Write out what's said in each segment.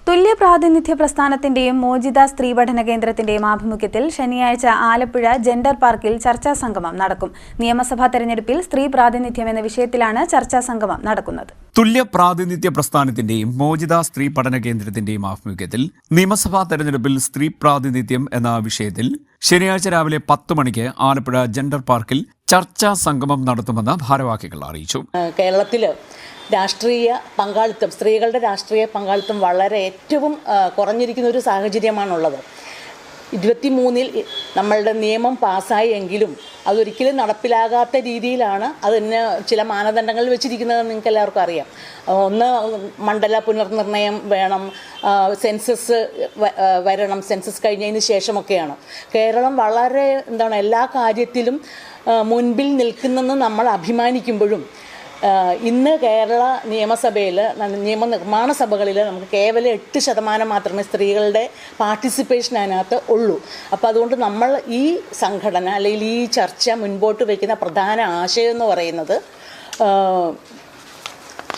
തുല്യ പ്രാതിനിധ്യ പ്രസ്ഥാനത്തിന്റെയും മോചിത സ്ത്രീ പഠന കേന്ദ്രത്തിന്റെയും ആഭിമുഖ്യത്തിൽ ശനിയാഴ്ച ആലപ്പുഴ ജെൻഡർ പാർക്കിൽ ചർച്ചാ സംഗമം നടക്കും. നിയമസഭാ തെരഞ്ഞെടുപ്പിൽ സ്ത്രീ പ്രാതിനിധ്യം എന്ന വിഷയത്തിലാണ് ചർച്ചാ സംഗമം നടക്കുന്നത്. തുല്യ പ്രാതിനിധ്യ പ്രസ്ഥാനത്തിന്റെയും മോചിത സ്ത്രീ പഠന കേന്ദ്രത്തിന്റെയും ആഭിമുഖ്യത്തിൽ നിയമസഭാ തെരഞ്ഞെടുപ്പിൽ സ്ത്രീ പ്രാതിനിധ്യം എന്ന വിഷയത്തിൽ ശനിയാഴ്ച രാവിലെ 10 മണിക്ക് ആലപ്പുഴ ജെൻഡർ പാർക്കിൽ ചർച്ചാ സംഗമം നടത്തുമെന്ന് ഭാരവാഹികൾ അറിയിച്ചു. കേരളത്തില് രാഷ്ട്രീയ പങ്കാളിത്തം, സ്ത്രീകളുടെ രാഷ്ട്രീയ പങ്കാളിത്തം വളരെ ഏറ്റവും കുറഞ്ഞിരിക്കുന്ന ഒരു സാഹചര്യമാണുള്ളത്. 23-ൽ നമ്മളുടെ നിയമം പാസ്സായി എങ്കിലും അതൊരിക്കലും നടപ്പിലാകാത്ത രീതിയിലാണ് അതിന് ചില മാനദണ്ഡങ്ങൾ വെച്ചിരിക്കുന്നത്. നിങ്ങൾക്ക് എല്ലാവർക്കും അറിയാം. ഒന്ന്, മണ്ഡല പുനർനിർണയം വേണം, സെൻസസ് വരണം, സെൻസസ് കഴിഞ്ഞതിന് ശേഷമൊക്കെയാണ്. കേരളം വളരെ എല്ലാ കാര്യത്തിലും മുൻപിൽ നിൽക്കുന്നെന്ന് നമ്മൾ അഭിമാനിക്കുമ്പോഴും ഇന്ന് കേരള നിയമസഭയിൽ, നിയമനിർമ്മാണ സഭകളിൽ നമുക്ക് കേവലം 8% മാത്രമേ സ്ത്രീകളുടെ പാർട്ടിസിപ്പേഷൻ അതിനകത്ത് ഉള്ളൂ. അപ്പോൾ അതുകൊണ്ട് നമ്മൾ ഈ സംഘടന അല്ലെങ്കിൽ ഈ ചർച്ച മുൻപോട്ട് വയ്ക്കുന്ന പ്രധാന ആശയം എന്ന് പറയുന്നത്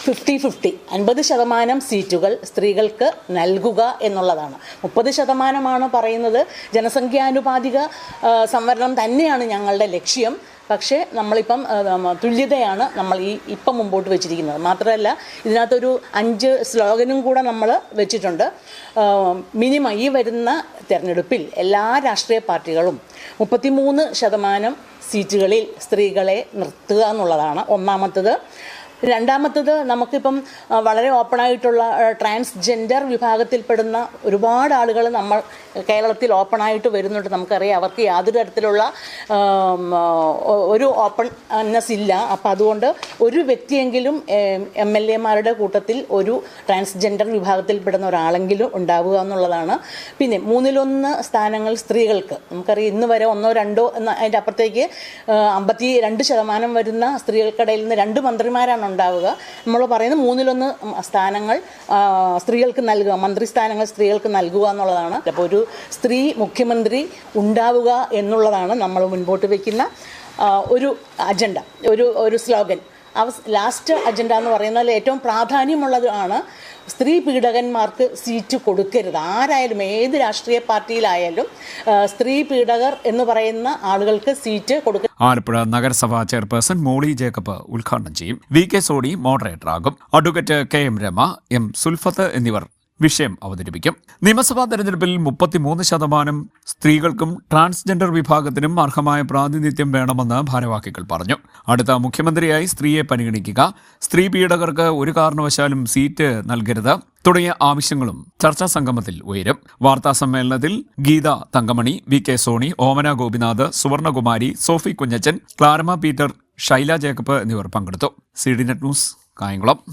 50-50, 50% സീറ്റുകൾ സ്ത്രീകൾക്ക് നൽകുക എന്നുള്ളതാണ്. 30% പറയുന്നത് ജനസംഖ്യാനുപാതിക സംവരണം തന്നെയാണ് ഞങ്ങളുടെ ലക്ഷ്യം. പക്ഷേ നമ്മളിപ്പം തുല്യതയാണ് നമ്മൾ ഇപ്പം മുമ്പോട്ട് വെച്ചിരിക്കുന്നത്. മാത്രമല്ല ഇതിനകത്തൊരു 5 സ്ലോഗനും കൂടെ നമ്മൾ വെച്ചിട്ടുണ്ട്. മിനിമം ഈ വരുന്ന തെരഞ്ഞെടുപ്പിൽ എല്ലാ രാഷ്ട്രീയ പാർട്ടികളും 33% സീറ്റുകളിൽ സ്ത്രീകളെ നിർത്തുക എന്നുള്ളതാണ് ഒന്നാമത്തത്. രണ്ടാമത്തത്, നമുക്കിപ്പം വളരെ ഓപ്പണായിട്ടുള്ള ട്രാൻസ്ജെൻഡർ വിഭാഗത്തിൽപ്പെടുന്ന ഒരുപാട് ആളുകൾ നമ്മൾ കേരളത്തിൽ ഓപ്പണായിട്ട് വരുന്നുണ്ട്. നമുക്കറിയാം അവർക്ക് യാതൊരു തരത്തിലുള്ള ഒരു ഓപ്പൺനെസ് ഇല്ല. അപ്പോൾ അതുകൊണ്ട് ഒരു വ്യക്തിയെങ്കിലും MLA-മാരുടെ കൂട്ടത്തിൽ ഒരു ട്രാൻസ്ജെൻഡർ വിഭാഗത്തിൽപ്പെടുന്ന ഒരാളെങ്കിലും ഉണ്ടാവുക എന്നുള്ളതാണ്. പിന്നെ 1/3 സ്ഥാനങ്ങൾ സ്ത്രീകൾക്ക്. നമുക്കറിയാം ഇന്ന് വരെ 1, 2 എന്ന അതിൻ്റെ അപ്പുറത്തേക്ക് 52% വരുന്ന സ്ത്രീകൾക്കിടയിൽ നിന്ന് 2 മന്ത്രിമാരാണ് ഉണ്ടാവുക. നമ്മൾ പറയുന്നത് 1/3 സ്ഥാനങ്ങൾ സ്ത്രീകൾക്ക് നൽകുക, മന്ത്രിസ്ഥാനങ്ങൾ സ്ത്രീകൾക്ക് നൽകുക എന്നുള്ളതാണ്. അപ്പോൾ ഒരു സ്ത്രീ മുഖ്യമന്ത്രി ഉണ്ടാവുക എന്നുള്ളതാണ് നമ്മൾ മുൻപോട്ട് വയ്ക്കുന്ന ഒരു അജണ്ട, ഒരു സ്ലോഗൻ. ലാസ്റ്റ് അജണ്ട എന്ന് പറയുന്നത് ഏറ്റവും പ്രാധാന്യമുള്ളതാണ്. സ്ത്രീ പീഡകന്മാർക്ക് സീറ്റ് കൊടുക്കരുത്. ആരായാലും, ഏത് രാഷ്ട്രീയ പാർട്ടിയിലായാലും സ്ത്രീ പീഡകർ എന്ന് പറയുന്ന ആളുകൾക്ക് സീറ്റ് കൊടുക്കുക. ആലപ്പുഴ നഗരസഭാ ചെയർപേഴ്സൺ മോളി ജേക്കബ് ഉദ്ഘാടനം ചെയ്യും. VK സോണി മോഡറേറ്ററാകും. Advocate KM Rama, M Sulfath എന്നിവർ വിഷയം അവതരിപ്പിക്കും. നിയമസഭാ തെരഞ്ഞെടുപ്പിൽ 33% സ്ത്രീകൾക്കും ട്രാൻസ്ജെൻഡർ വിഭാഗത്തിനും അർഹമായ പ്രാതിനിധ്യം വേണമെന്ന് ഭാരവാഹികൾ പറഞ്ഞു. അടുത്ത മുഖ്യമന്ത്രിയായി സ്ത്രീയെ പരിഗണിക്കുക, സ്ത്രീ പീഡകർക്ക് ഒരു കാരണവശാലും സീറ്റ് നൽകരുത് തുടങ്ങിയ ആവശ്യങ്ങളും ചർച്ചാ സംഗമത്തിൽ ഉയരും. വാർത്താ സമ്മേളനത്തിൽ ഗീത തങ്കമണി, VK സോണി, ഓമന ഗോപിനാഥ്, സുവർണകുമാരി, സോഫി കുഞ്ഞച്ചൻ, ക്ലാരമ പീറ്റർ, ഷൈല ജേക്കബ് എന്നിവർ പങ്കെടുത്തു. CDNet news, Kayamkulam.